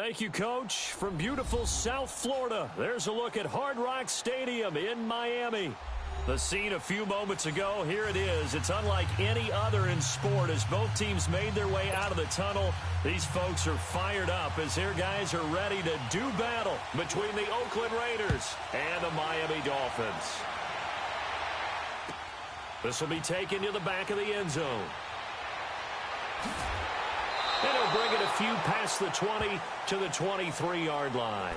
Thank you, Coach. From beautiful South Florida, there's a look at Hard Rock Stadium in Miami. The scene a few moments ago, here it is. It's unlike any other in sport as both teams made their way out of the tunnel. These folks are fired up as their guys are ready to do battle between the Oakland Raiders and the Miami Dolphins. This will be taken to the back of the end zone. And he'll bring it a few past the 20 to the 23-yard line.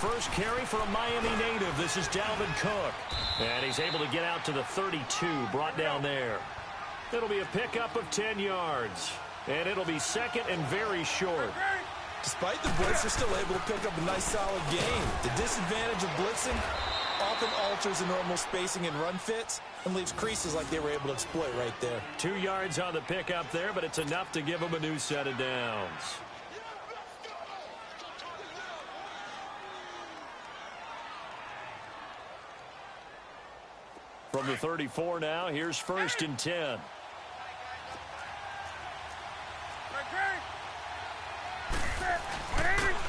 First carry for a Miami native. This is Dalvin Cook. And he's able to get out to the 32, brought down there. It'll be a pickup of 10 yards. And it'll be second and very short. Despite the blitz, they're still able to pick up a nice solid gain. The disadvantage of blitzing often alters the normal spacing and run fits and leaves creases like they were able to exploit right there. 2 yards on the pickup there, but it's enough to give them a new set of downs. From the 34 now, here's first and 10.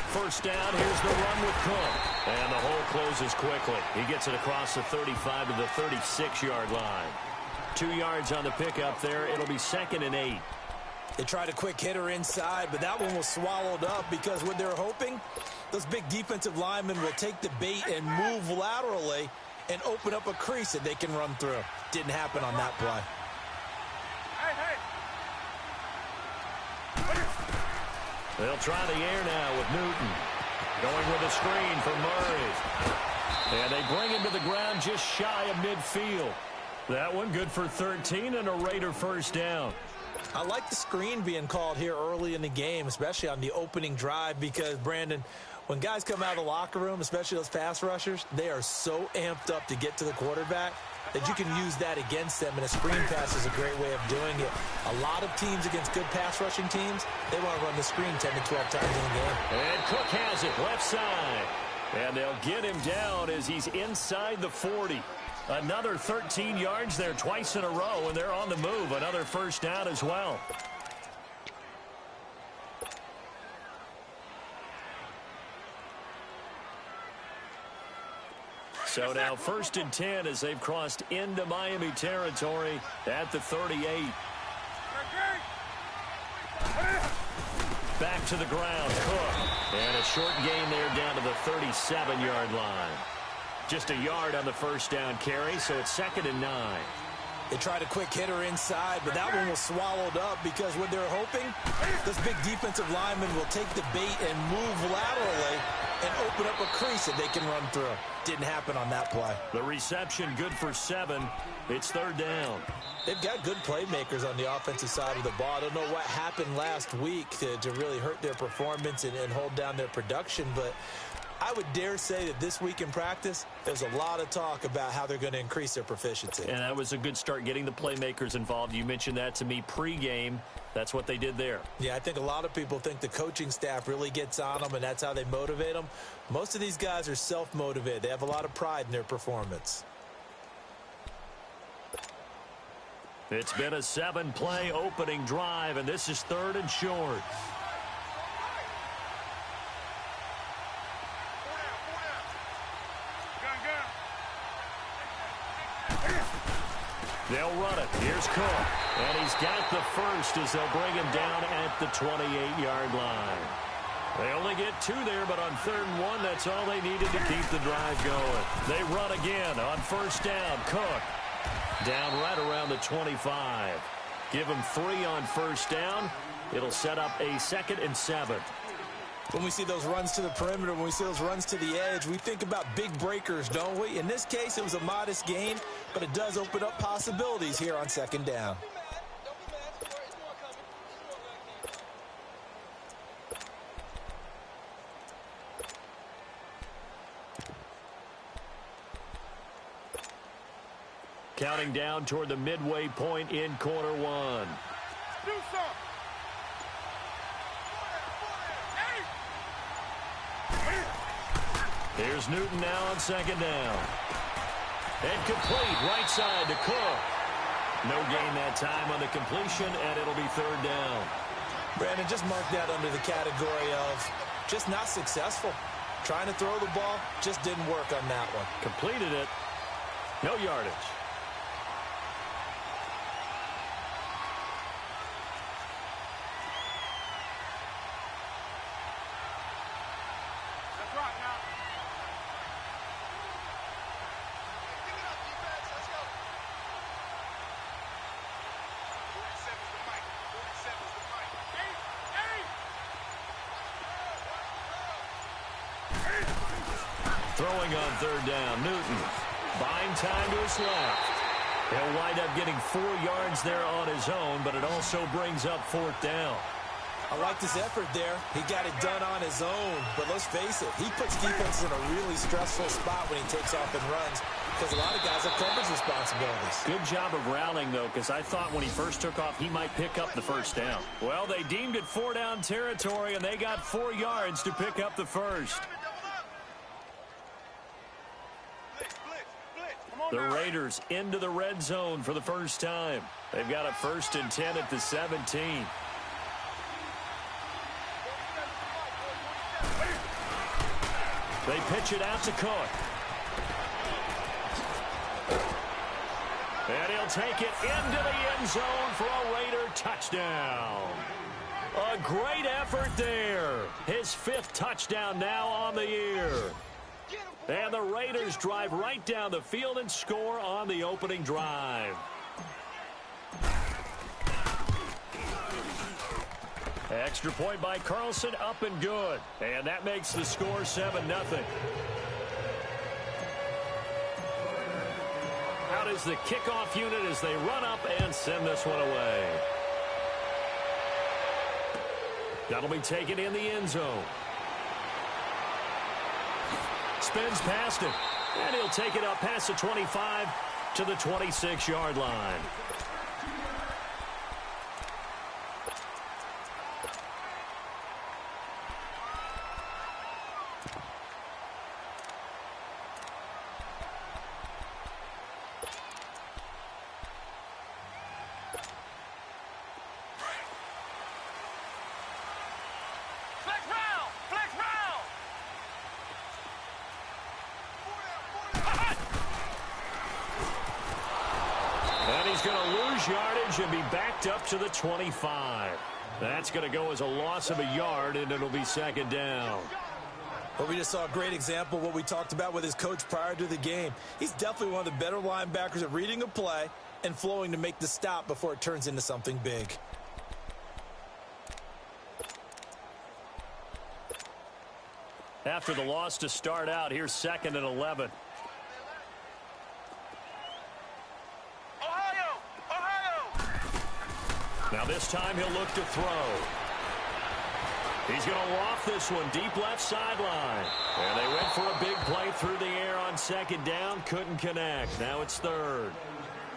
First down, here's the run with Cook. And the hole closes quickly. He gets it across the 35 to the 36-yard line. 2 yards on the pickup there. It'll be second and 8. They tried a quick hitter inside, but that one was swallowed up because what they're hoping, those big defensive linemen will take the bait and move laterally and open up a crease that they can run through. Didn't happen on that play. They'll try the air now with Newton. Going with a screen for Murray. And they bring him to the ground just shy of midfield. That one good for 13 and a Raider first down. I like the screen being called here early in the game, especially on the opening drive, because, Brandon, when guys come out of the locker room, especially those pass rushers, they are so amped up to get to the quarterback that you can use that against them, and a screen pass is a great way of doing it. A lot of teams against good pass rushing teams, they want to run the screen 10 to 12 times in the game. And Cook has it left side. And they'll get him down as he's inside the 40. Another 13 yards there twice in a row, and they're on the move. Another first down as well. So now first and 10 as they've crossed into Miami territory at the 38. Back to the ground, Cook. And a short gain there down to the 37-yard line. Just a yard on the first down carry, so it's second and 9. They tried a quick hitter inside, but that one was swallowed up because what they're hoping, this big defensive lineman will take the bait and move laterally and open up a crease that they can run through. Didn't happen on that play. The reception good for 7. It's third down. They've got good playmakers on the offensive side of the ball. I don't know what happened last week to really hurt their performance and hold down their production, but I would dare say that this week in practice, there's a lot of talk about how they're going to increase their proficiency. And that was a good start, getting the playmakers involved. You mentioned that to me pregame. That's what they did there. Yeah, I think a lot of people think the coaching staff really gets on them, and that's how they motivate them. Most of these guys are self-motivated. They have a lot of pride in their performance. It's been a 7-play opening drive, and this is third and short. They'll run it. Here's Cook. And he's got the first as they'll bring him down at the 28-yard line. They only get 2 there, but on third and 1, that's all they needed to keep the drive going. They run again on first down. Cook down right around the 25. Give him 3 on first down. It'll set up a second and 7. When we see those runs to the perimeter, when we see those runs to the edge, we think about big breakers, don't we? In this case, it was a modest gain, but it does open up possibilities here on second down. Counting down toward the midway point in quarter one. Do something. Here's Newton now on second down. And complete, right side to Cook. No gain that time on the completion, and it'll be third down. Brandon, just mark that under the category of just not successful. Trying to throw the ball, just didn't work on that one. Completed it. No yardage. That's right now. Give it up, defense. Let's go. 47's the mic. 47's the mic. Throwing on third down, Newton. Buying time to his left. He'll wind up getting 4 yards there on his own, but it also brings up fourth down. I liked his effort there. He got it done on his own. But let's face it, he puts defense in a really stressful spot when he takes off and runs because a lot of guys have coverage responsibilities. Good job of rallying, though, because I thought when he first took off, he might pick up the first down. Well, they deemed it 4-down territory, and they got 4 yards to pick up the first. The Raiders into the red zone for the first time. They've got a 1st and 10 at the 17. They pitch it out to Cook. And he'll take it into the end zone for a Raider touchdown. A great effort there. His 5th touchdown now on the year. And the Raiders drive right down the field and score on the opening drive. Extra point by Carlson, up and good. And that makes the score 7-0. Out is the kickoff unit as they run up and send this one away. That'll be taken in the end zone. Spins past it. And he'll take it up past the 25 to the 26-yard line. Yardage and be backed up to the 25. That's going to go as a loss of a yard, and it'll be 2nd down. Well, we just saw a great example of what we talked about with his coach prior to the game. He's definitely one of the better linebackers at reading a play and flowing to make the stop before it turns into something big. After the loss to start out, here's 2nd and 11. Now this time he'll look to throw. He's going to loft this one deep left sideline. And they went for a big play through the air on 2nd down. Couldn't connect. Now it's 3rd.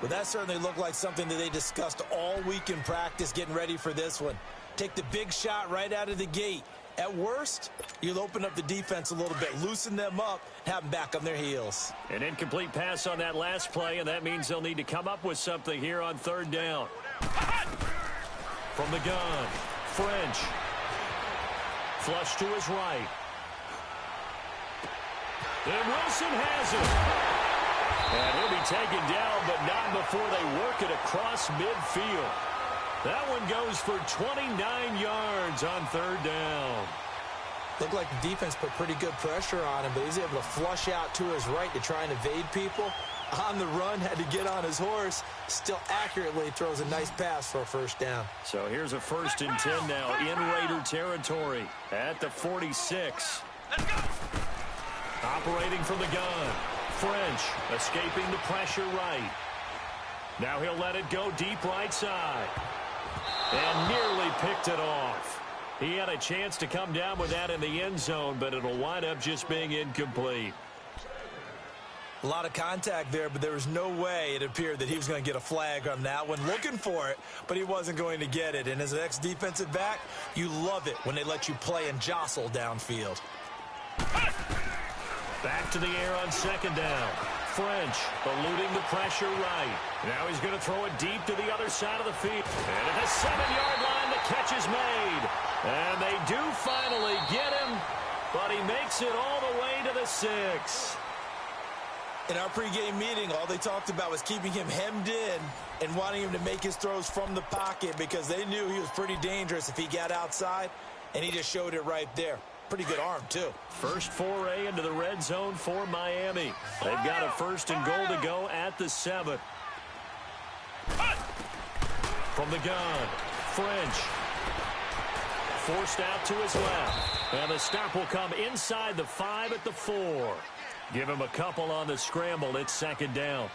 Well, that certainly looked like something that they discussed all week in practice getting ready for this one. Take the big shot right out of the gate. At worst, you'll open up the defense a little bit, loosen them up, have them back on their heels. An incomplete pass on that last play, and that means they'll need to come up with something here on 3rd down. From the gun, French. Flush to his right. And Wilson has it. And he'll be taken down, but not before they work it across midfield. That one goes for 29 yards on 3rd down. Looked like the defense put pretty good pressure on him, but he's able to flush out to his right to try and evade people. On the run, had to get on his horse. Still accurately throws a nice pass for a 1st down. So here's a 1st and 10 now in Raider territory at the 46. Let's go. Operating from the gun. French escaping the pressure right. Now he'll let it go deep right side. And nearly picked it off. He had a chance to come down with that in the end zone, but it'll wind up just being incomplete. A lot of contact there, but there was no way it appeared that he was going to get a flag on that one. Looking for it, but he wasn't going to get it. And as an ex-defensive back, you love it when they let you play and jostle downfield. Back to the air on second down. French eluding the pressure right. Now he's going to throw it deep to the other side of the field. And at the 7-yard line, the catch is made. And they do finally get him, but he makes it all the way to the 6. In our pregame meeting, all they talked about was keeping him hemmed in and wanting him to make his throws from the pocket because they knew he was pretty dangerous if he got outside, and he just showed it right there. Pretty good arm, too. First foray into the red zone for Miami. They've got a 1st and goal to go at the 7. From the gun, French. Forced out to his left. And the stop will come inside the 5 at the 4. Give him a couple on the scramble. It's second down.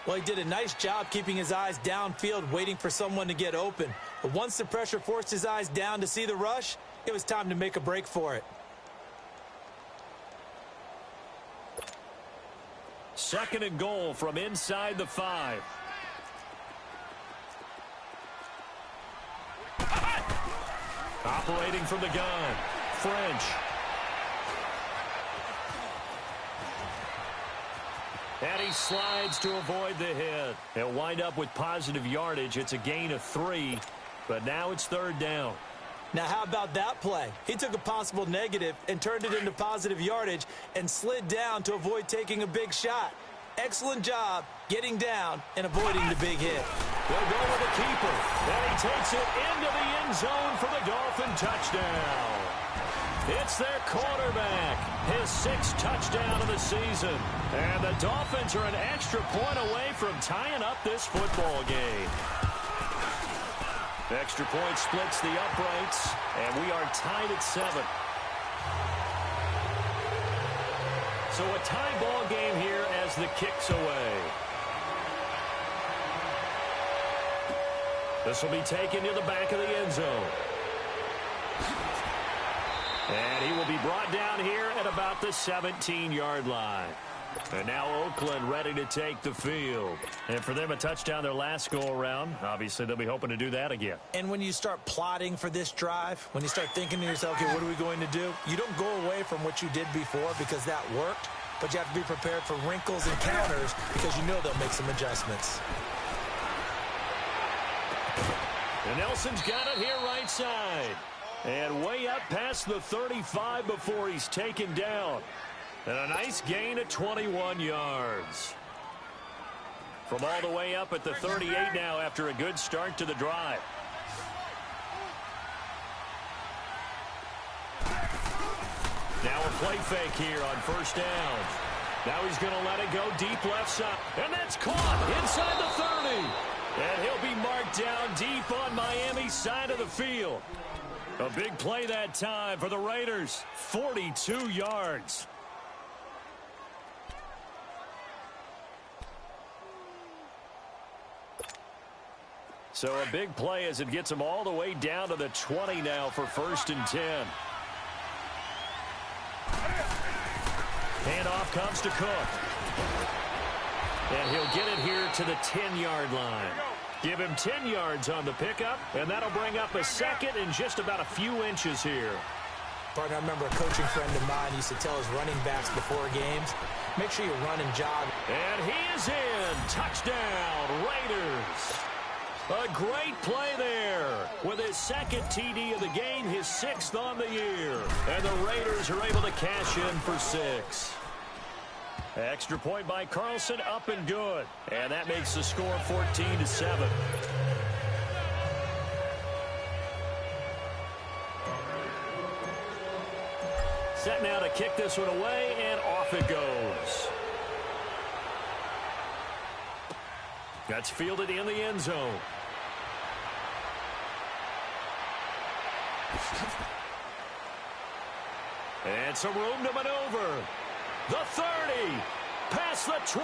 Well, he did a nice job keeping his eyes downfield, waiting for someone to get open. But once the pressure forced his eyes down to see the rush, it was time to make a break for it. 2nd and goal from inside the 5. Operating from the gun, French. And he slides to avoid the hit. He'll wind up with positive yardage. It's a gain of 3, but now it's 3rd down. Now, how about that play? He took a possible negative and turned it into positive yardage and slid down to avoid taking a big shot. Excellent job getting down and avoiding the big hit. They'll go with the keeper. And he takes it into the end zone for the Dolphin touchdown. It's their quarterback, his 6th touchdown of the season. And the Dolphins are an extra point away from tying up this football game. The extra point splits the uprights, and we are tied at 7. So a tie ball game here as the kick's away. This will be taken to the back of the end zone. And he will be brought down here at about the 17-yard line. And now Oakland ready to take the field. And for them, a touchdown their last go-around. Obviously, they'll be hoping to do that again. And when you start plotting for this drive, when you start thinking to yourself, okay, what are we going to do? You don't go away from what you did before because that worked, but you have to be prepared for wrinkles and counters because you know they'll make some adjustments. And Nelson's got it here right side. And way up past the 35 before he's taken down. And a nice gain of 21 yards. From all the way up at the 38 now after a good start to the drive. Now a play fake here on 1st down. Now he's going to let it go deep left side. And that's caught inside the 30. And he'll be marked down deep on Miami's side of the field. A big play that time for the Raiders. 42 yards. So a big play as it gets them all the way down to the 20 now for 1st and 10. Handoff comes to Cook. And he'll get it here to the 10-yard line. Give him 10 yards on the pickup, and that'll bring up a 2nd and just about a few inches here. Partner, I remember a coaching friend of mine used to tell his running backs before games, make sure you run and jog. And he is in. Touchdown, Raiders. A great play there with his 2nd TD of the game, his 6th on the year. And the Raiders are able to cash in for 6. Extra point by Carlson, up and good. And that makes the score 14-7. Set now to kick this one away, and off it goes. That's fielded in the end zone. And some room to maneuver. The 30, past the 20.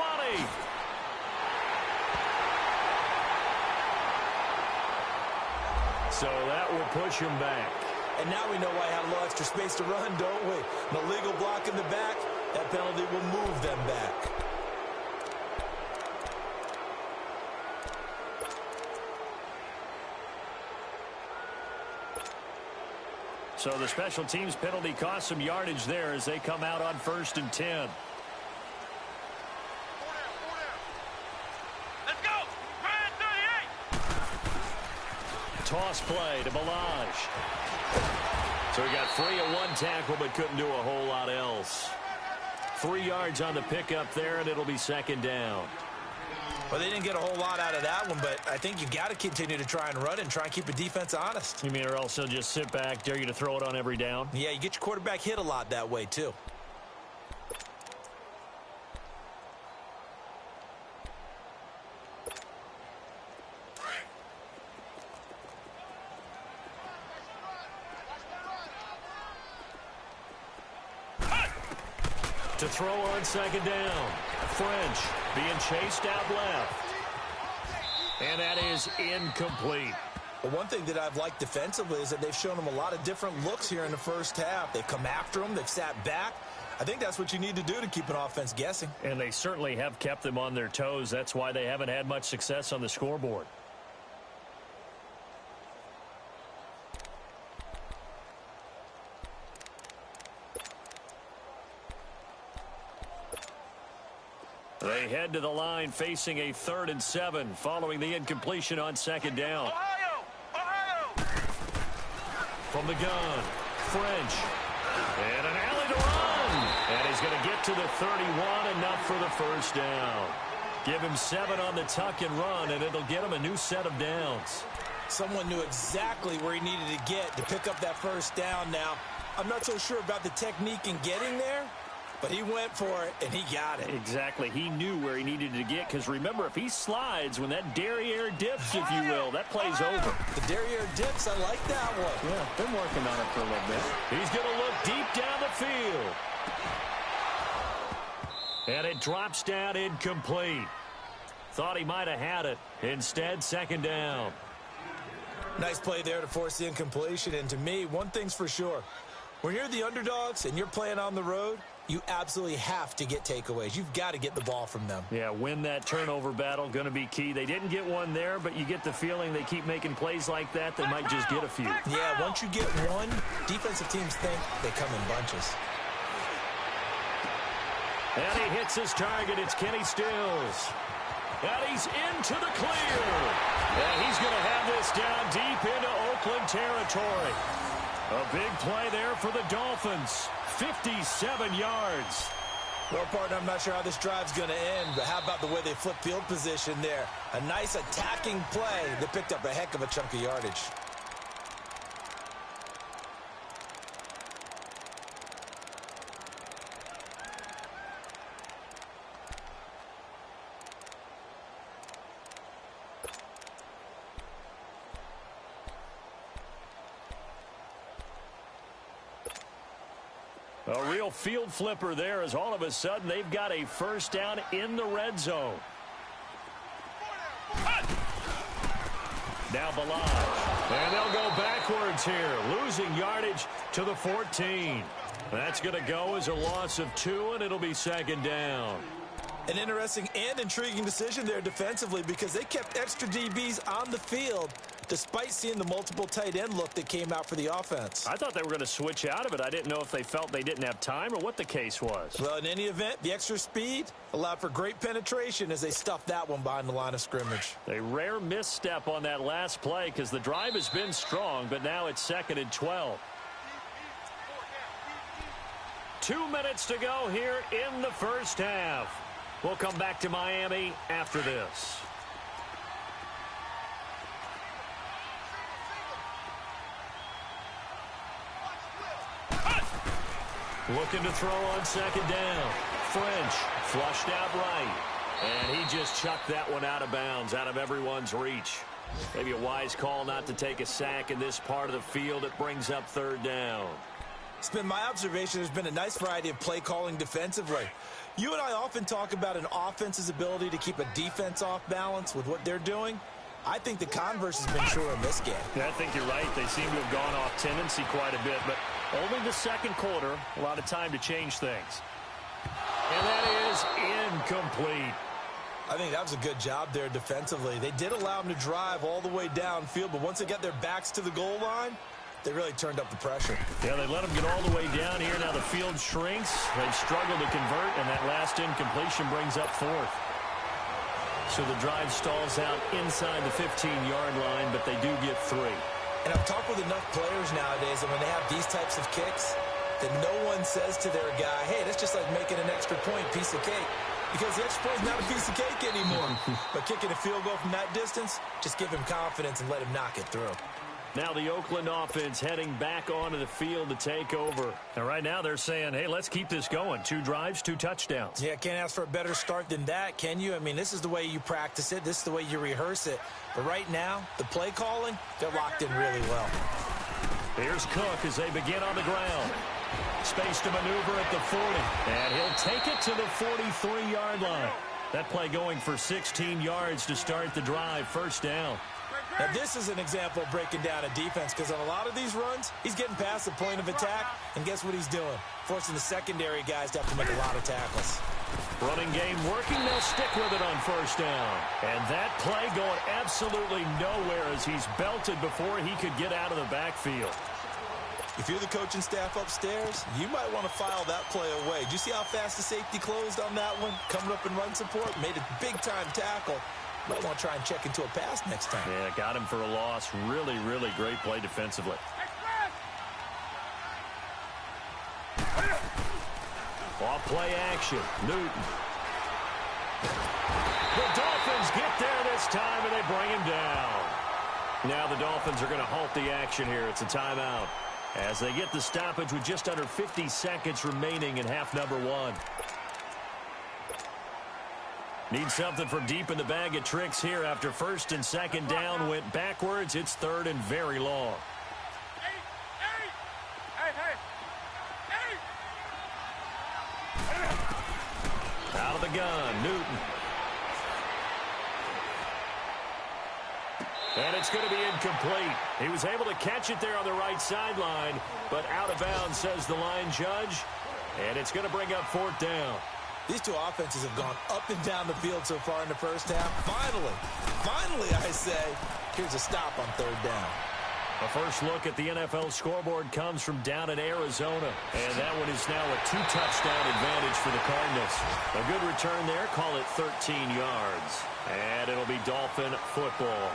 So that will push him back. And now we know why he had a little extra space to run, don't we? No legal block in the back. That penalty will move them back. So the special teams penalty cost some yardage there as they come out on 1st and 10. Let's go. Ryan 38. Toss play to Balaj. So he got free of one tackle but couldn't do a whole lot else. 3 yards on the pickup there, and it'll be 2nd down. Well, they didn't get a whole lot out of that one, but I think you got to continue to try and run and try and keep the defense honest. You mean or else they'll just sit back, dare you to throw it on every down? Yeah, you get your quarterback hit a lot that way, too. To throw on 2nd down. French being chased out left. And that is incomplete. Well, one thing that I've liked defensively is that they've shown them a lot of different looks here in the first half. They've come after them. They've sat back. I think that's what you need to do to keep an offense guessing. And they certainly have kept them on their toes. That's why they haven't had much success on the scoreboard. They head to the line facing a 3rd and 7 following the incompletion on 2nd down. Ohio! Ohio! From the gun, French. And an alley to run. And he's going to get to the 31, enough for the 1st down. Give him 7 on the tuck and run, and it'll get him a new set of downs. Someone knew exactly where he needed to get to pick up that 1st down now. I'm not so sure about the technique in getting there, but he went for it, and he got it. Exactly. He knew where he needed to get, because remember, if he slides, when that derriere dips, if you will, that play's over. The derriere dips, I like that one. Yeah, been working on it for a little bit. He's going to look deep down the field. And it drops down incomplete. Thought he might have had it. Instead, 2nd down. Nice play there to force the incompletion, and to me, one thing's for sure. When you're the underdogs and you're playing on the road, you absolutely have to get takeaways. You've got to get the ball from them. Yeah, win that turnover battle, going to be key. They didn't get one there, but you get the feeling they keep making plays like that, they might just get a few. Yeah, once you get one, defensive teams think they come in bunches. And he hits his target. It's Kenny Stills. And he's into the clear. And he's going to have this down deep into Oakland territory. A big play there for the Dolphins. 57 yards. Well, partner, I'm not sure how this drive's going to end, but how about the way they flip field position there? A nice attacking play that picked up a heck of a chunk of yardage. A real field flipper there, as all of a sudden they've got a 1st down in the red zone. Now Balaj. And they'll go backwards here, losing yardage to the 14. That's going to go as a loss of 2, and it'll be 2nd down. An interesting and intriguing decision there defensively, because they kept extra DBs on the field despite seeing the multiple tight end look that came out for the offense. I thought they were going to switch out of it. I didn't know if they felt they didn't have time or what the case was. Well, in any event, the extra speed allowed for great penetration as they stuffed that one behind the line of scrimmage. A rare misstep on that last play, because the drive has been strong, but now it's 2nd and 12. 2 minutes to go here in the 1st half. We'll come back to Miami after this. Looking to throw on 2nd down. French flushed out right. And he just chucked that one out of bounds, out of everyone's reach. Maybe a wise call not to take a sack in this part of the field. It brings up 3rd down. It's been my observation there's been a nice variety of play calling defensively. You and I often talk about an offense's ability to keep a defense off balance with what they're doing. I think the converse has been true in this game. Yeah, I think you're right. They seem to have gone off tendency quite a bit, but only the 2nd quarter, a lot of time to change things. And that is incomplete. I think that was a good job there defensively. They did allow them to drive all the way downfield, but once they got their backs to the goal line, They really turned up the pressure. Yeah, they let them get all the way down here. Now the field shrinks. They've struggled to convert, and that last incompletion brings up fourth. So the drive stalls out inside the 15-yard line, but they do get 3. And I've talked with enough players nowadays, and when they have these types of kicks, that no one says to their guy, hey, that's just like making an extra point, piece of cake. Because the extra point is not a piece of cake anymore. But kicking a field goal from that distance, just give him confidence and let him knock it through. Now the Oakland offense heading back onto the field to take over. And right now they're saying, hey, let's keep this going. 2 drives, 2 touchdowns. Yeah, can't ask for a better start than that, can you? I mean, this is the way you practice it. This is the way you rehearse it. But right now, the play calling, they're locked in really well. Here's Cook as they begin on the ground. Space to maneuver at the 40. And he'll take it to the 43-yard line. That play going for 16 yards to start the drive. First down. Now, this is an example of breaking down a defense because on a lot of these runs, he's getting past the point of attack, and guess what he's doing? Forcing the secondary guys to have to make a lot of tackles. Running game working. They'll stick with it on first down. And that play going absolutely nowhere as he's belted before he could get out of the backfield. If you're the coaching staff upstairs, you might want to file that play away. Did you see how fast the safety closed on that one? Coming up in run support, made a big-time tackle. Might want to try and check into a pass next time. Yeah, got him for a loss. Really, really great play defensively. Off play action. Newton. The Dolphins get there this time, and they bring him down. Now the Dolphins are going to halt the action here. It's a timeout as they get the stoppage with just under 50 seconds remaining in half number 1. Need something from deep in the bag of tricks here after first and second down went backwards. It's third and very long. Out of the gun, Newton. And it's going to be incomplete. He was able to catch it there on the right sideline, but out of bounds, says the line judge. And it's going to bring up fourth down. These two offenses have gone up and down the field so far in the first half. Finally, I say, here's a stop on third down. A first look at the NFL scoreboard comes from down in Arizona. And that one is now a 2-touchdown advantage for the Cardinals. A good return there, call it 13 yards. And it'll be Dolphin football.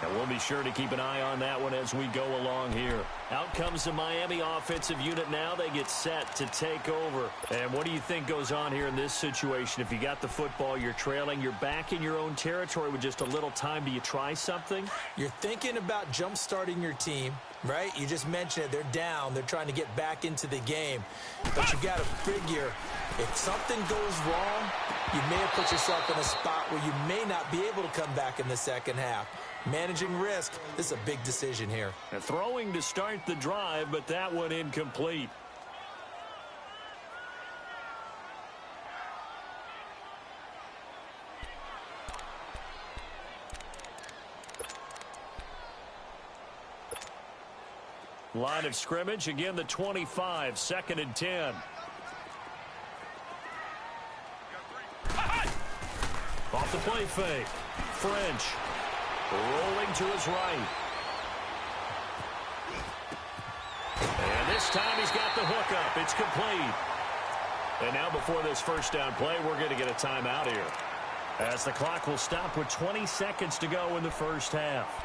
And we'll be sure to keep an eye on that one as we go along here. Out comes the Miami offensive unit now. They get set to take over. And what do you think goes on here in this situation? If you got the football, you're trailing, you're back in your own territory with just a little time. Do you try something? You're thinking about jump-starting your team, right? You just mentioned it. They're down. They're trying to get back into the game. But you got to figure, if something goes wrong, you may have put yourself in a spot where you may not be able to come back in the second half. Managing risk, this is a big decision here. And throwing to start the drive, but that one incomplete. Line of scrimmage, again the 25, second and 10. Off the play fake. French rolling to his right. And this time he's got the hook up. It's complete. And now before this first down play, we're going to get a timeout here, as the clock will stop with 20 seconds to go in the first half.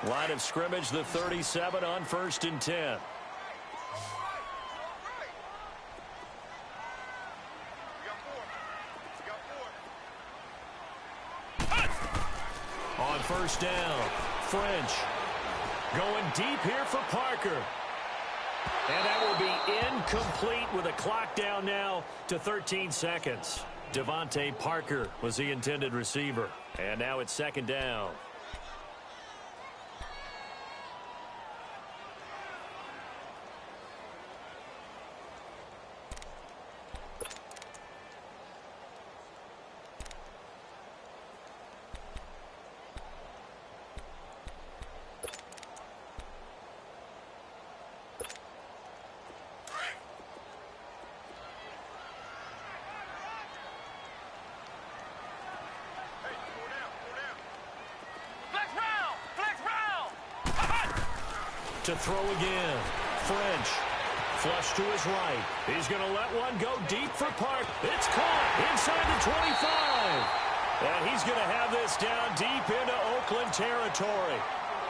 Line of scrimmage, the 37 on first and 10. On first down, French going deep here for Parker. And that will be incomplete with a clock down now to 13 seconds. Devontae Parker was the intended receiver. And now it's second down. To throw again. French. Flush to his right. He's going to let one go deep for Park. It's caught inside the 25. And he's going to have this down deep into Oakland territory.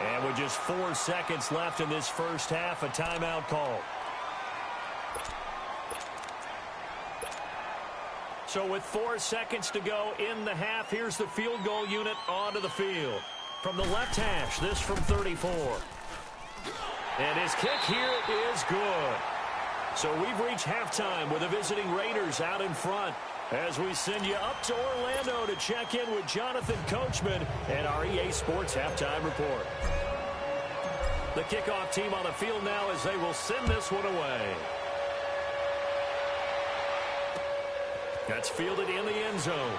And with just 4 seconds left in this first half, a timeout call. So with 4 seconds to go in the half, here's the field goal unit onto the field. From the left hash, this from 34. And his kick here is good. So we've reached halftime with the visiting Raiders out in front as we send you up to Orlando to check in with Jonathan Coachman and our EA Sports Halftime Report. The kickoff team on the field now as they will send this one away. That's fielded in the end zone.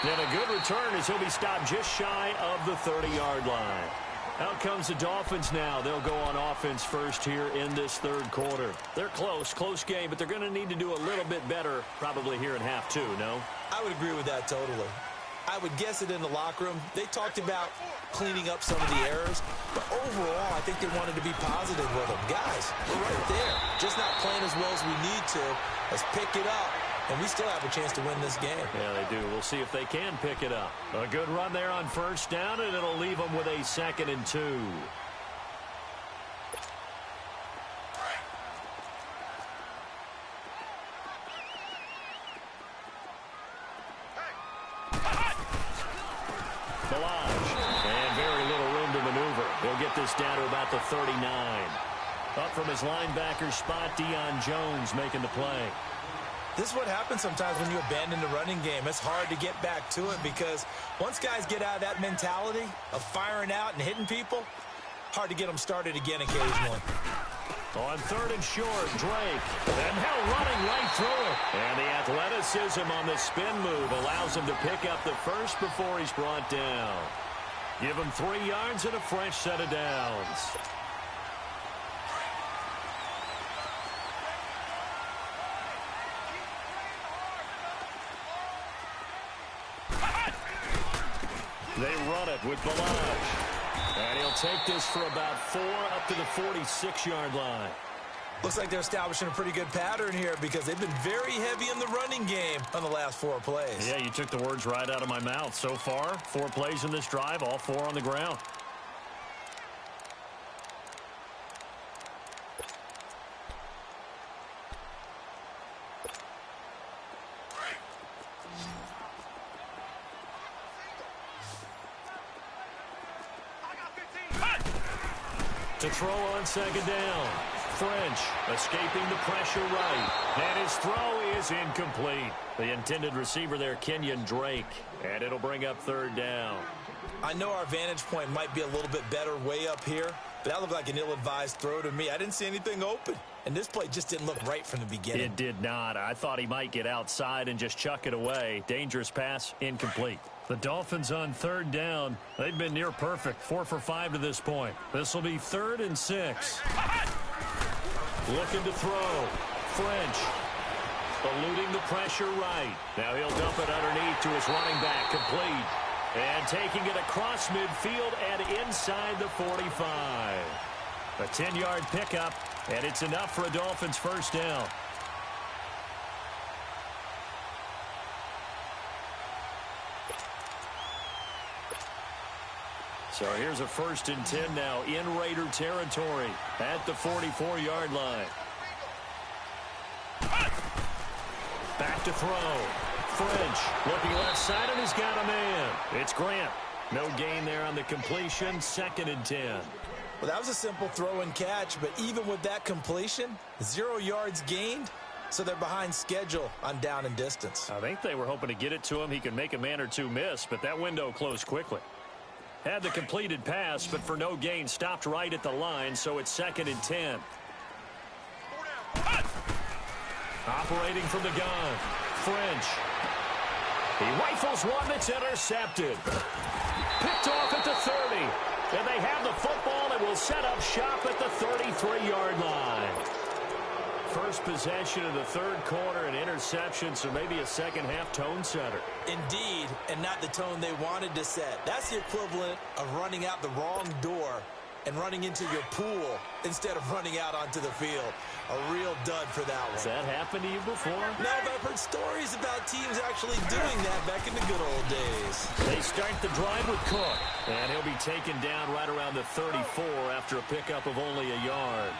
And a good return as he'll be stopped just shy of the 30-yard line. Out comes the Dolphins now. They'll go on offense first here in this third quarter. They're close game, but they're going to need to do a little bit better probably here in half two, no? I would agree with that totally. I would guess it in the locker room. They talked about cleaning up some of the errors, but overall, I think they wanted to be positive with them. Guys, we're right there. Just not playing as well as we need to. Let's pick it up, and we still have a chance to win this game. Yeah, they do. We'll see if they can pick it up. A good run there on first down, and it'll leave them with a 2nd and 2. Get this down to about the 39. Up from his linebacker spot, Deion Jones making the play. This is what happens sometimes when you abandon the running game. It's hard to get back to it because once guys get out of that mentality of firing out and hitting people, hard to get them started again occasionally. On 3rd and short, Drake. And now running right through it. And the athleticism on the spin move allows him to pick up the first before he's brought down. Give him 3 yards and a fresh set of downs. They run it with Balaj. And he'll take this for about 4 up to the 46-yard line. Looks like they're establishing a pretty good pattern here because they've been very heavy in the running game on the last 4 plays. Yeah, you took the words right out of my mouth. So far, 4 plays in this drive, all 4 on the ground. To throw on 2nd down. French escaping the pressure right. And his throw is incomplete. The intended receiver there, Kenyon Drake. And it'll bring up 3rd down. I know our vantage point might be a little bit better way up here, but that looked like an ill-advised throw to me. I didn't see anything open. And this play just didn't look right from the beginning. It did not. I thought he might get outside and just chuck it away. Dangerous pass, incomplete. The Dolphins on 3rd down. They've been near perfect. 4 for 5 to this point. This will be 3rd and 6. Looking to throw. French. Eluding the pressure right. Now he'll dump it underneath to his running back. Complete. And taking it across midfield and inside the 45. A 10-yard pickup, and it's enough for a Dolphins first down. So here's a 1st and 10 now in Raider territory at the 44-yard line. Back to throw. French looking left side, and he's got a man. It's Grant. No gain there on the completion. 2nd and 10. Well, that was a simple throw and catch, but even with that completion, 0 yards gained, so they're behind schedule on down and distance. I think they were hoping to get it to him. He could make a man or two miss, but that window closed quickly. Had the completed pass, but for no gain, stopped right at the line, so it's 2nd and 10. Operating from the gun, French. He rifles one that's intercepted. Picked off at the 30. And they have the football and will set up shop at the 33-yard line. first possession of the third quarter, an interception, so maybe a second-half tone setter. Indeed, and not the tone they wanted to set. That's the equivalent of running out the wrong door and running into your pool instead of running out onto the field. A real dud for that one. Has that happened to you before? No, but I've heard stories about teams actually doing that back in the good old days. They start the drive with Cook, and he'll be taken down right around the 34 after a pickup of only a yard.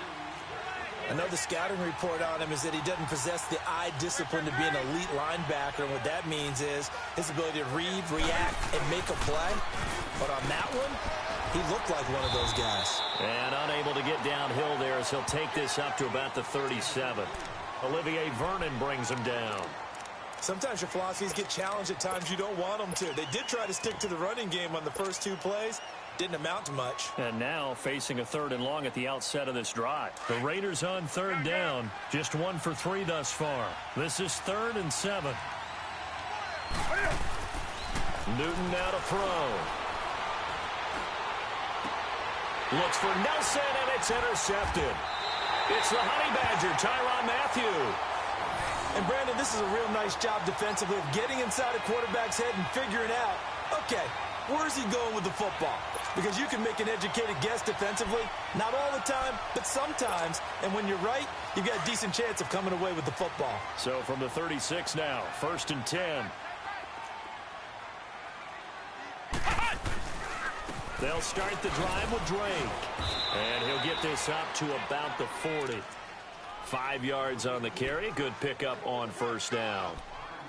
Another scouting report on him is that he doesn't possess the eye discipline to be an elite linebacker, and what that means is his ability to read, react, and make a play. But on that one, he looked like one of those guys. And unable to get downhill there as he'll take this up to about the 37. Olivier Vernon brings him down. Sometimes your philosophies get challenged at times you don't want them to. They did try to stick to the running game on the first two plays. Didn't amount to much. And now facing a 3rd and long at the outset of this drive. The Raiders on 3rd down. Just 1 for 3 thus far. This is 3rd and 7. Newton now to throw. Looks for Nelson, and it's intercepted. It's the Honey Badger, Tyrann Mathieu. And, Brandon, this is a real nice job defensively of getting inside a quarterback's head and figuring out, okay, where's he going with the football? Because you can make an educated guess defensively, not all the time, but sometimes. And when you're right, you've got a decent chance of coming away with the football. So from the 36 now, 1st and 10. They'll start the drive with Drake. And he'll get this up to about the 40. 5 yards on the carry. Good pickup on 1st down.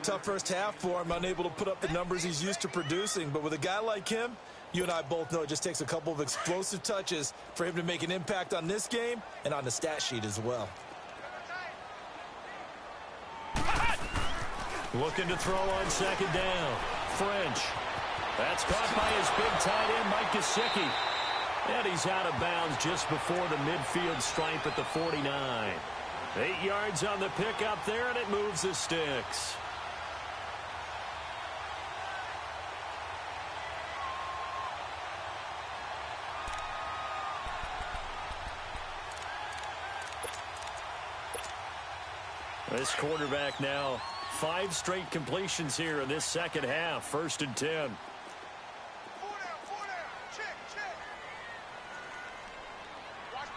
Tough first half for him, unable to put up the numbers he's used to producing. But with a guy like him, you and I both know it just takes a couple of explosive touches for him to make an impact on this game and on the stat sheet as well. Looking to throw on 2nd down. French. That's caught by his big tight end, Mike Gesicki. And he's out of bounds just before the midfield stripe at the 49. 8 yards on the pickup there, and it moves the sticks. This quarterback now 5 straight completions here in this second half. 1st and 10. 4 down. Check. Watch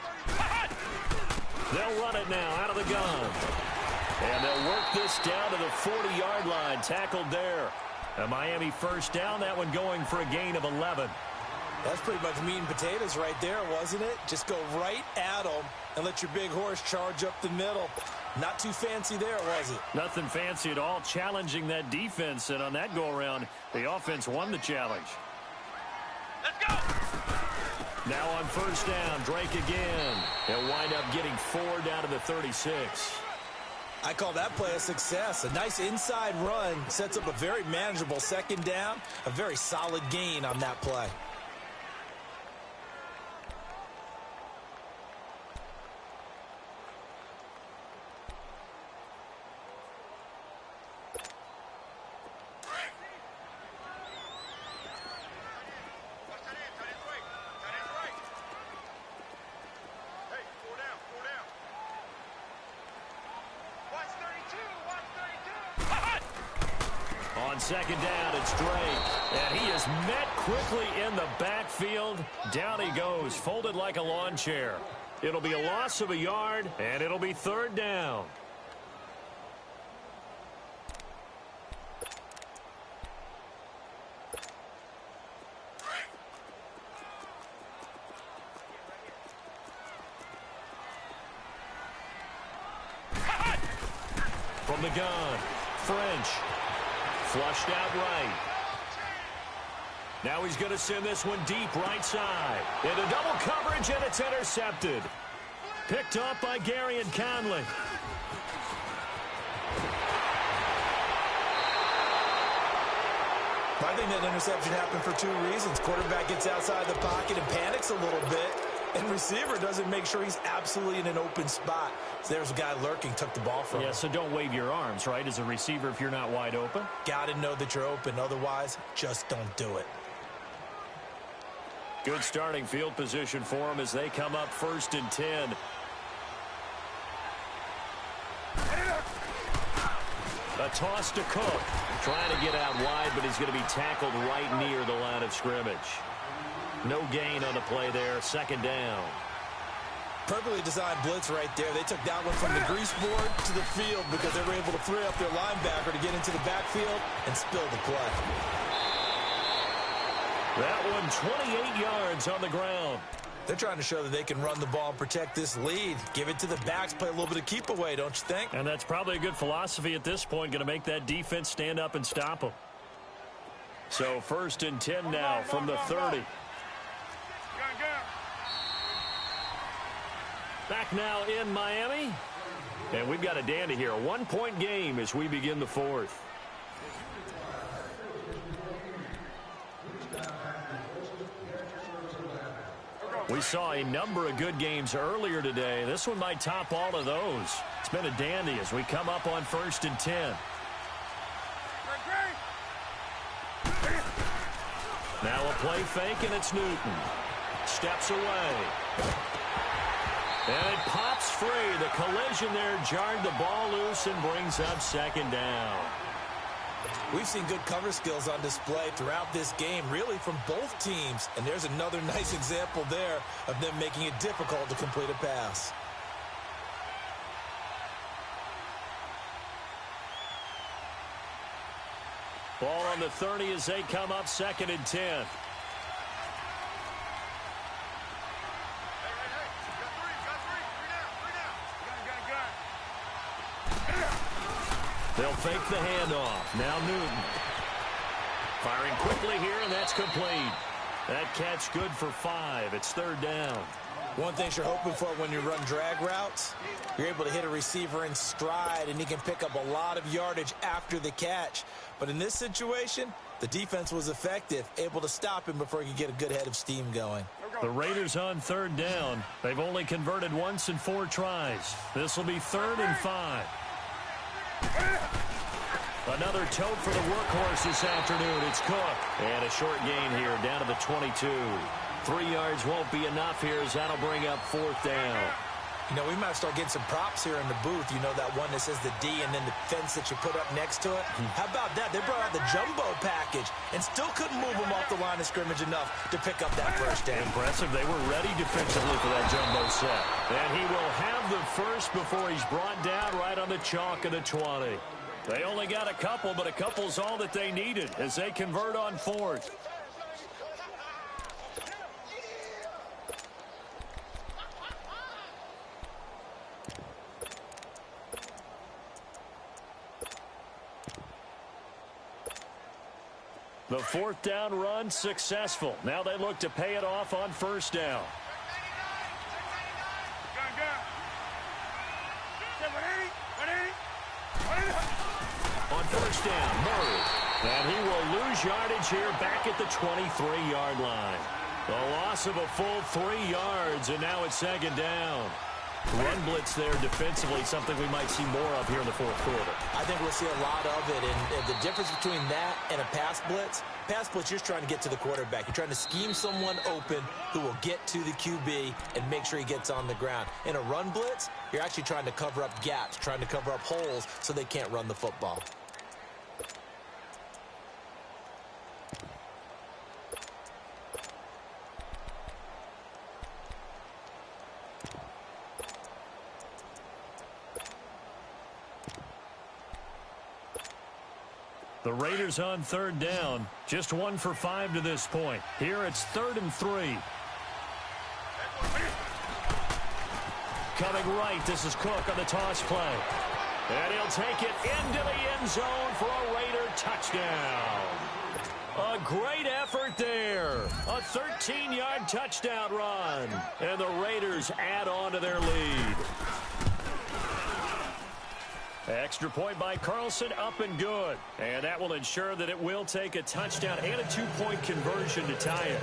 30. They'll run it now out of the gun. And they'll work this down to the 40-yard line. Tackled there. A Miami 1st down. That one going for a gain of 11. That's pretty much meat and potatoes right there, wasn't it? Just go right at them and let your big horse charge up the middle. Not too fancy there, was it? Nothing fancy at all, challenging that defense. And on that go-around, the offense won the challenge. Let's go. Now on 1st down, Drake again. He'll wind up getting 4 down to the 36. I call that play a success. A nice inside run sets up a very manageable 2nd down. A very solid gain on that play. On 2nd down, it's Drake. And he is met quickly in the backfield. Down he goes, folded like a lawn chair. It'll be a loss of a yard, and it'll be 3rd down. From the gun, French. Flushed out right. Now he's going to send this one deep right side. Into double coverage, and it's intercepted. Picked up by Gary and Conley. I think that interception happened for 2 reasons. Quarterback gets outside the pocket and panics a little bit. And receiver doesn't make sure he's absolutely in an open spot. So there's a guy lurking, took the ball from him. Yeah, so don't wave your arms, right, as a receiver if you're not wide open. Got to know that you're open. Otherwise, just don't do it. Good starting field position for them as they come up 1st and 10. A toss to Cook. Trying to get out wide, but he's going to be tackled right near the line of scrimmage. No gain on the play there. Second down. Perfectly designed blitz right there. They took that one from the grease board to the field because they were able to free up their linebacker to get into the backfield and spill the play. That one 28 yards on the ground. They're trying to show that they can run the ball and protect this lead. Give it to the backs, play a little bit of keep away, don't you think? And that's probably a good philosophy at this point, going to make that defense stand up and stop them. So 1st and 10 now from the 30. Back now in Miami. And we've got a dandy here. A 1-point game as we begin the 4th. We saw a number of good games earlier today. This one might top all of those. It's been a dandy as we come up on 1st and 10. Now a play fake, and it's Newton. Steps away. And it pops free. The collision there jarred the ball loose and brings up second down. We've seen good cover skills on display throughout this game, really from both teams. And there's another nice example there of them making it difficult to complete a pass. Ball on the 30 as they come up 2nd and 10. They'll fake the handoff. Now Newton. Firing quickly here, and that's complete. That catch good for 5. It's 3rd down. One thing you're hoping for when you run drag routes, you're able to hit a receiver in stride, and he can pick up a lot of yardage after the catch. But in this situation, the defense was effective, able to stop him before he could get a good head of steam going. The Raiders on 3rd down. They've only converted once in 4 tries. This will be 3rd and 5. Another tote for the workhorse this afternoon. It's Cook. And a short gain here down to the 22. 3 yards won't be enough here as that'll bring up 4th down. You know, we might start getting some props here in the booth. You know, that one that says the D and then the fence that you put up next to it. How about that? They brought out the jumbo package and still couldn't move them off the line of scrimmage enough to pick up that first down. Impressive. They were ready defensively for that jumbo set. And he will have the first before he's brought down right on the chalk of the 20. They only got a couple, but a couple's all that they needed as they convert on 4th. The 4th down run successful. Now they look to pay it off on 1st down. On 1st down, Murray. And he will lose yardage here back at the 23-yard line. The loss of a full 3 yards, and now it's 2nd down. Run blitz there defensively, something we might see more of here in the 4th quarter. I think we'll see a lot of it, and the difference between that and a pass blitz, you're just trying to get to the quarterback. You're trying to scheme someone open who will get to the QB and make sure he gets on the ground. In a run blitz, you're actually trying to cover up gaps, trying to cover up holes so they can't run the football. The Raiders on 3rd down. Just 1 for 5 to this point. Here it's 3rd and 3. Coming right, this is Cook on the toss play. And he'll take it into the end zone for a Raider touchdown. A great effort there. A 13-yard touchdown run. And the Raiders add on to their lead. Extra point by Carlson, up and good. And that will ensure that it will take a touchdown and a 2-point conversion to tie it.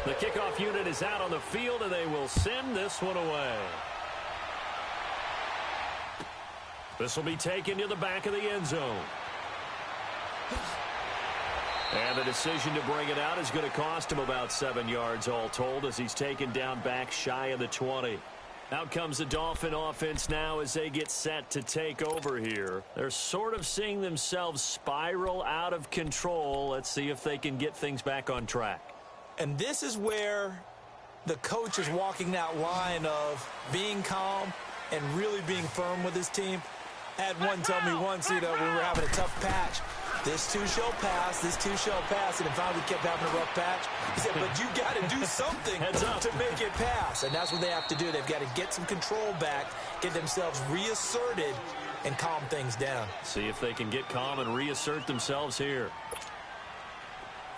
The kickoff unit is out on the field, and they will send this one away. This will be taken to the back of the end zone. And the decision to bring it out is going to cost him about 7 yards all told as he's taken down back shy of the 20. Out comes the Dolphin offense now as they get set to take over here. They're sort of seeing themselves spiral out of control. Let's see if they can get things back on track. And this is where the coach is walking that line of being calm and really being firm with his team. I had one tell me once, when we were having a tough patch, this too shall pass, this too shall pass, and then finally kept having a rough patch. He said, but you got to do something to make it pass, and that's what they have to do. They've got to get some control back, get themselves reasserted, and calm things down. See if they can get calm and reassert themselves here.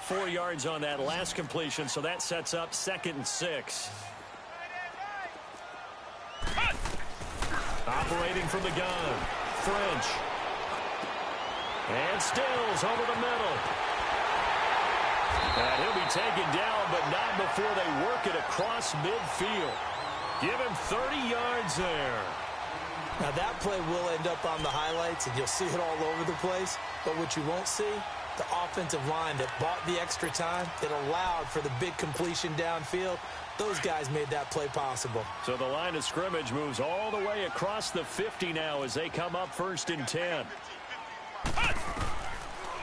4 yards on that last completion, so that sets up 2nd and 6. Operating from the gun, French. And Stills over the middle. And he'll be taken down, but not before they work it across midfield. Give him 30 yards there. Now that play will end up on the highlights, and you'll see it all over the place. But what you won't see, the offensive line that bought the extra time, that allowed for the big completion downfield, those guys made that play possible. So the line of scrimmage moves all the way across the 50 now as they come up 1st and 10.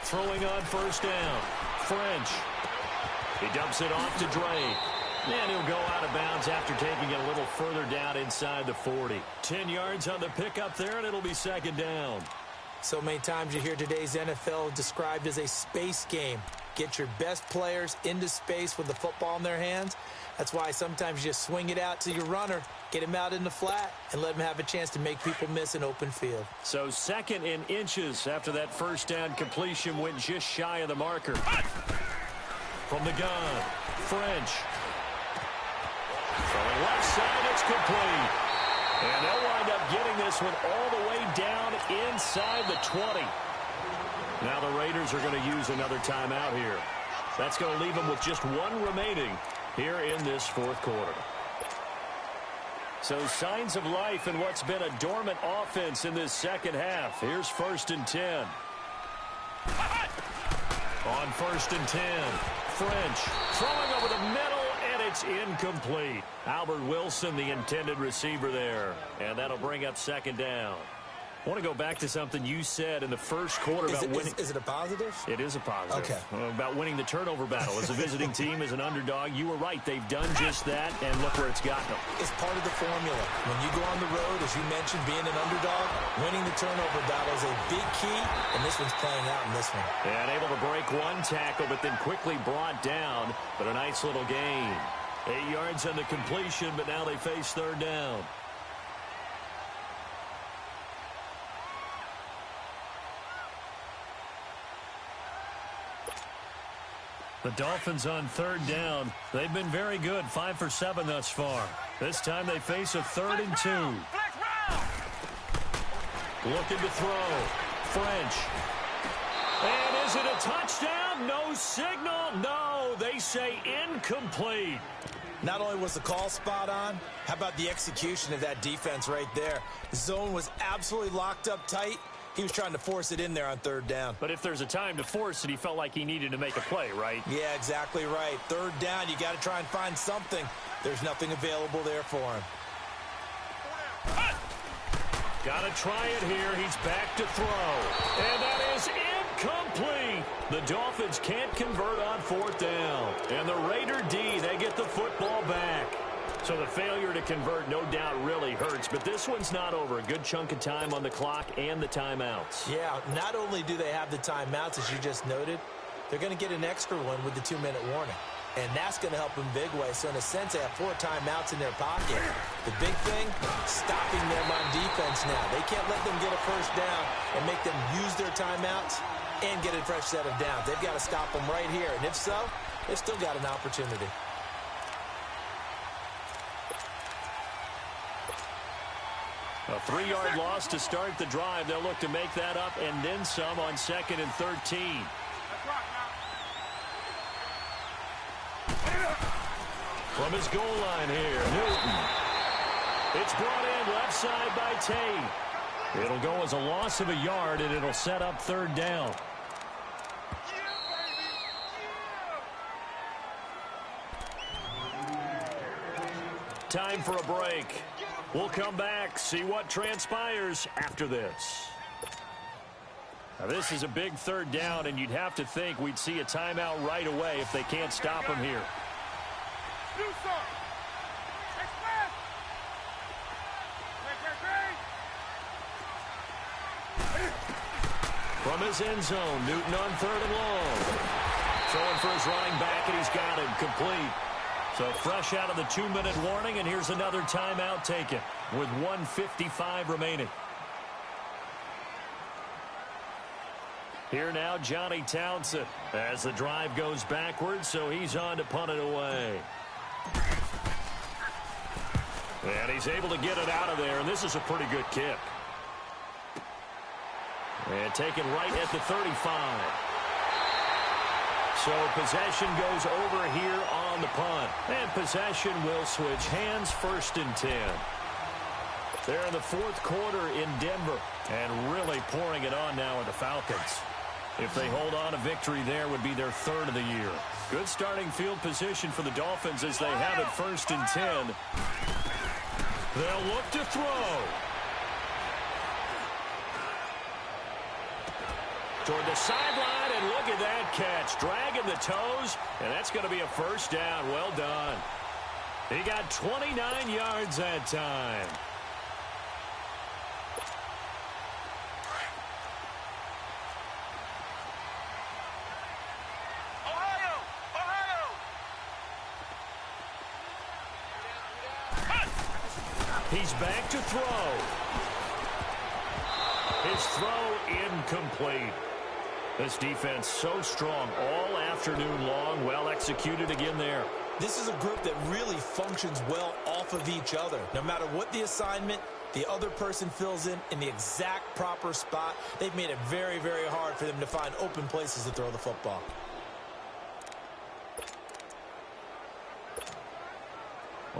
Throwing on 1st down, French. He dumps it off to Drake. And he'll go out of bounds after taking it a little further down inside the 40. 10 yards on the pickup there, and it'll be 2nd down. So many times you hear today's NFL described as a space game. Get your best players into space with the football in their hands. That's why sometimes you just swing it out to your runner, get him out in the flat, and let him have a chance to make people miss an open field. So 2nd in inches after that 1st down completion went just shy of the marker. From the gun, French. From the left side, it's complete. And they'll wind up getting this one all the way down inside the 20. Now the Raiders are going to use another timeout here. That's going to leave them with just one remaining here in this 4th quarter. So signs of life in what's been a dormant offense in this 2nd half. Here's 1st and 10. On 1st and 10, French throwing over the middle. It's incomplete. Albert Wilson, the intended receiver there. And that'll bring up 2nd down. I want to go back to something you said in the 1st quarter about winning. Is it a positive? It is a positive. Okay. About winning the turnover battle. As a visiting team, as an underdog, you were right. They've done just that, and look where it's gotten them. It's part of the formula. When you go on the road, as you mentioned, being an underdog, winning the turnover battle is a big key, and this one's playing out in this one. And able to break one tackle, but then quickly brought down. But a nice little gain. 8 yards on the completion, but now they face 3rd down. The Dolphins on 3rd down. They've been very good, 5 for 7 thus far. This time they face a 3rd and 2. Looking to throw. French. And is it a touchdown? No signal. No, they say incomplete. Not only was the call spot on, how about the execution of that defense right there? The zone was absolutely locked up tight. He was trying to force it in there on 3rd down. But if there's a time to force it, he felt like he needed to make a play, right? Yeah, exactly right. 3rd down, you got to try and find something. There's nothing available there for him. Got to try it here. He's back to throw. And that is incomplete. The Dolphins can't convert on 4th down. And the Raider D, they get the football back. So the failure to convert, no doubt, really hurts. But this one's not over. A good chunk of time on the clock and the timeouts. Yeah, not only do they have the timeouts, as you just noted, they're going to get an extra one with the 2-minute warning. And that's going to help them big way. So in a sense, they have 4 timeouts in their pocket. The big thing, stopping them on defense now. They can't let them get a 1st down and make them use their timeouts and get a fresh set of downs. They've got to stop them right here. And if so, they've still got an opportunity. A 3-yard loss to start the drive. They'll look to make that up and then some on 2nd and 13. From his goal line here, Newton. It's brought in left side by Tate. It'll go as a loss of a yard, and it'll set up 3rd down. time for a break. We'll come back, see what transpires after this. Now, this is a big third down, and you'd have to think we'd see a timeout right away if they can't stop him here. From his end zone, Newton on 3rd and long. Throwing for his running back, and he's got him complete. So fresh out of the 2-minute warning, and here's another timeout taken with 1:55 remaining. Here now, Johnny Townsend as the drive goes backwards, so he's on to punt it away. And he's able to get it out of there, and this is a pretty good kick. And taken right at the 35. So possession goes over here on the punt. And possession will switch hands, 1st and 10. They're in the 4th quarter in Denver. And really pouring it on now are the Falcons. If they hold on, a victory there would be their 3rd of the year. Good starting field position for the Dolphins as they have it 1st and 10. They'll look to throw. Toward the sideline, and look at that catch. Dragging the toes, and that's going to be a 1st down. Well done. He got 29 yards that time. He's back to throw. His throw incomplete. This defense so strong all afternoon long. Well executed again there. This is a group that really functions well off of each other. No matter what the assignment, the other person fills in the exact proper spot. They've made it very, very hard for them to find open places to throw the football.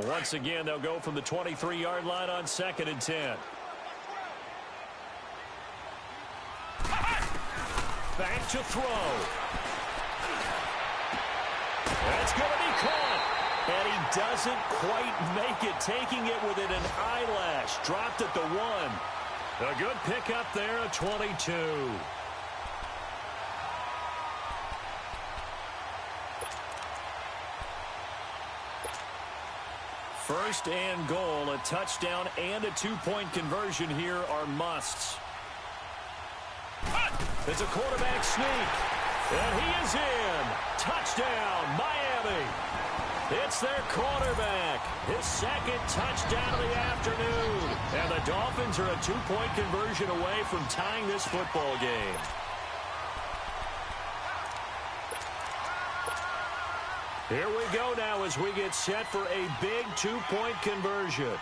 Once again, they'll go from the 23-yard line on 2nd and 10. Back to throw. That's going to be caught. And he doesn't quite make it, taking it within an eyelash. Dropped at the 1. A good pickup there at 22. First and goal, a touchdown and a 2-point conversion here are musts. It's a quarterback sneak, and he is in. Touchdown, Miami. It's their quarterback, his 2nd touchdown of the afternoon. And the Dolphins are a 2-point conversion away from tying this football game. Here we go now as we get set for a big 2-point conversion.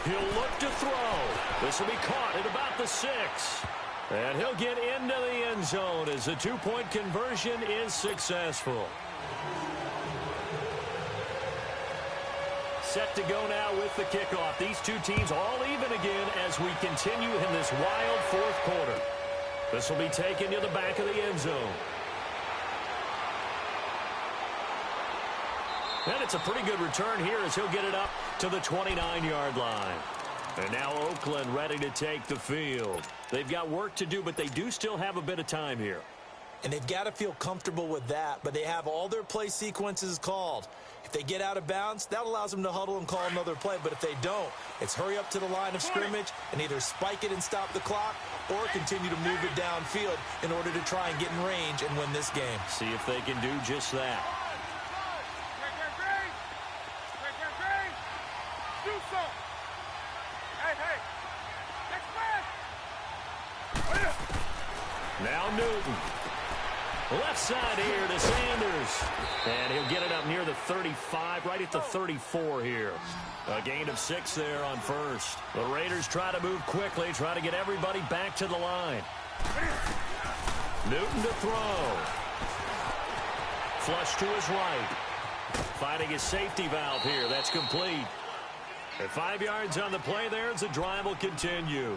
He'll look to throw. This will be caught at about the 6. And he'll get into the end zone as the 2-point conversion is successful. Set to go now with the kickoff. These two teams all even again as we continue in this wild 4th quarter. This will be taken to the back of the end zone. And it's a pretty good return here as he'll get it up to the 29-yard line. And now Oakland ready to take the field. They've got work to do, but they do still have a bit of time here. And they've got to feel comfortable with that, but they have all their play sequences called. If they get out of bounds, that allows them to huddle and call another play. But if they don't, it's hurry up to the line of scrimmage and either spike it and stop the clock or continue to move it downfield in order to try and get in range and win this game. See if they can do just that. Do something. Hey. Now Newton. Left side here to Sanders. And he'll get it up near the 35, right at the 34 here. A gain of 6 there on 1st. The Raiders try to move quickly, try to get everybody back to the line. Newton to throw. Flush to his right. Finding his safety valve here. That's complete. At 5 yards on the play there as the drive will continue.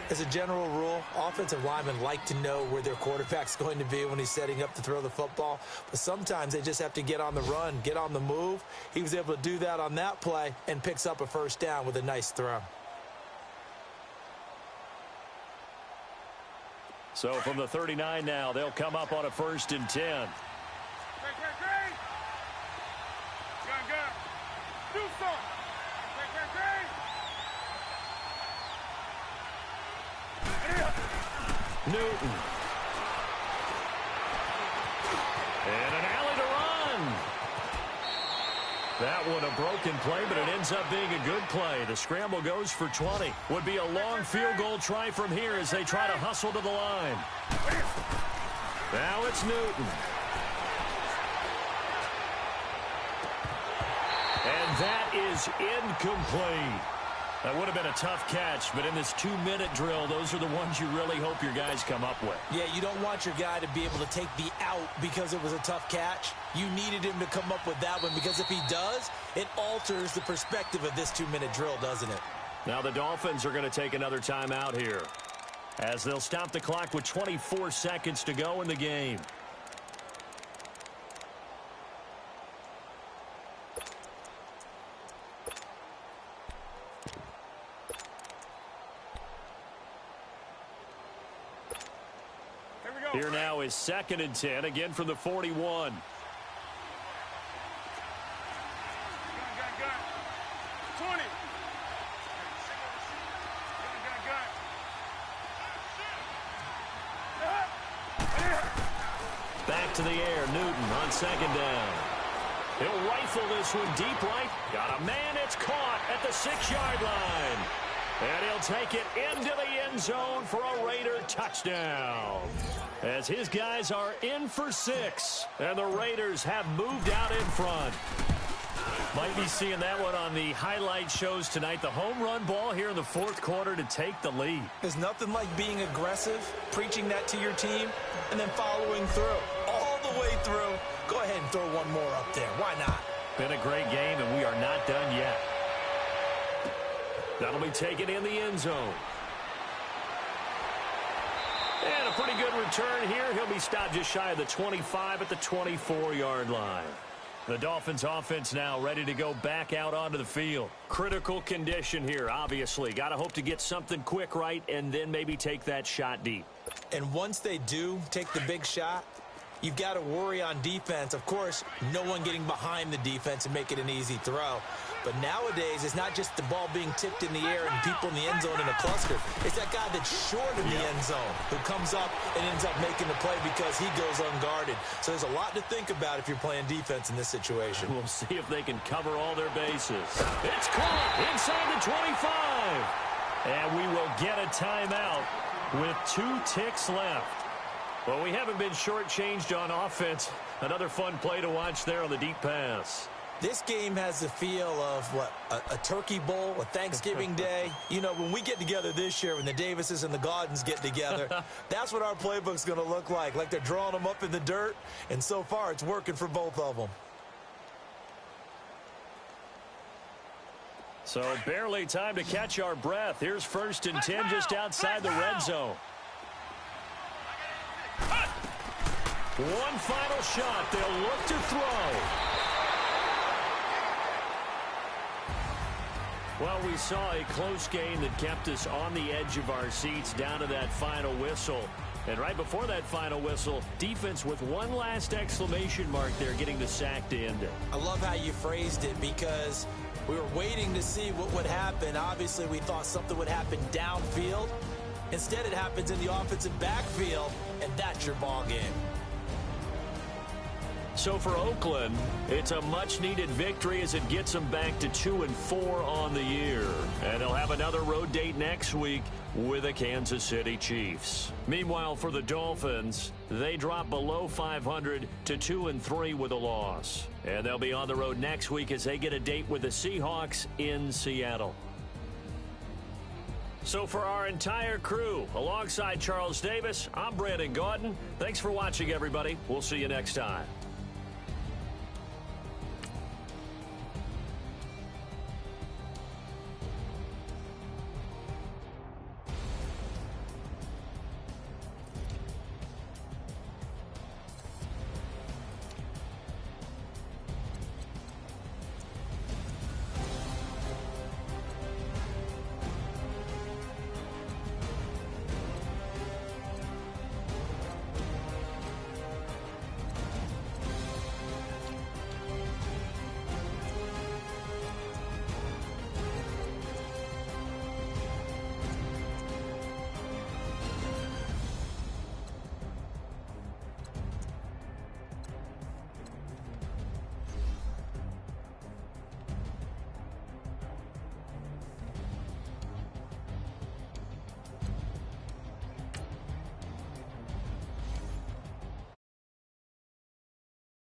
As a general rule, offensive linemen like to know where their quarterback's going to be when he's setting up to throw the football. But sometimes they just have to get on the run, get on the move. He was able to do that on that play and picks up a first down with a nice throw. So from the 39 now, they'll come up on a 1st and 10. Great. Gun. Do something. Great. Newton. And an alley to run. That one a broken play, but it ends up being a good play. The scramble goes for 20. Would be a long field goal try from here as they try to hustle to the line. Now it's Newton. And that is incomplete. That would have been a tough catch, but in this 2-minute drill, those are the ones you really hope your guys come up with. Yeah, you don't want your guy to be able to take the out because it was a tough catch. You needed him to come up with that one because if he does, it alters the perspective of this 2-minute drill, doesn't it? Now the Dolphins are going to take another timeout here as they'll stop the clock with 24 seconds to go in the game. Here now is 2nd and 10, again from the 41. Gun. 20. Back to the air, Newton on 2nd down. He'll rifle this one deep right. Got a man, it's caught at the 6-yard line. And he'll take it into the end zone for a Raider touchdown. As his guys are in for 6, and the Raiders have moved out in front. Might be seeing that one on the highlight shows tonight. The home run ball here in the 4th quarter to take the lead. There's nothing like being aggressive, preaching that to your team, and then following through. All the way through. Go ahead and throw one more up there. Why not? Been a great game, and we are not done yet. That'll be taken in the end zone. And a pretty good return here. He'll be stopped just shy of the 25 at the 24-yard line. The Dolphins offense now ready to go back out onto the field. Critical condition here, obviously. Got to hope to get something quick right and then maybe take that shot deep. And once they do take the big shot, you've got to worry on defense. Of course, no one getting behind the defense and make it an easy throw. But nowadays, it's not just the ball being tipped in the air and people in the end zone in a cluster. It's that guy that's short in the end zone who comes up and ends up making the play because he goes unguarded. So there's a lot to think about if you're playing defense in this situation. We'll see if they can cover all their bases. It's caught inside the 25. And we will get a timeout with 2 ticks left. Well, we haven't been shortchanged on offense. Another fun play to watch there on the deep pass. This game has the feel of, what, a turkey bowl, a Thanksgiving day. You know, when we get together this year, when the Davises and the Gaudens get together, that's what our playbook's going to look like they're drawing them up in the dirt, and so far it's working for both of them. So barely time to catch our breath. Here's 1st and 10 just outside the red zone. One final shot. They'll look to throw. Well, we saw a close game that kept us on the edge of our seats down to that final whistle. And right before that final whistle, defense with one last exclamation mark there, getting the sack to end it. I love how you phrased it because we were waiting to see what would happen. Obviously, we thought something would happen downfield. Instead, it happens in the offensive backfield, and that's your ball game. So for Oakland, it's a much-needed victory as it gets them back to 2-4 on the year. And they'll have another road date next week with the Kansas City Chiefs. Meanwhile, for the Dolphins, they drop below 500 to 2-3 with a loss. And they'll be on the road next week as they get a date with the Seahawks in Seattle. So for our entire crew, alongside Charles Davis, I'm Brandon Gaudin. Thanks for watching, everybody. We'll see you next time.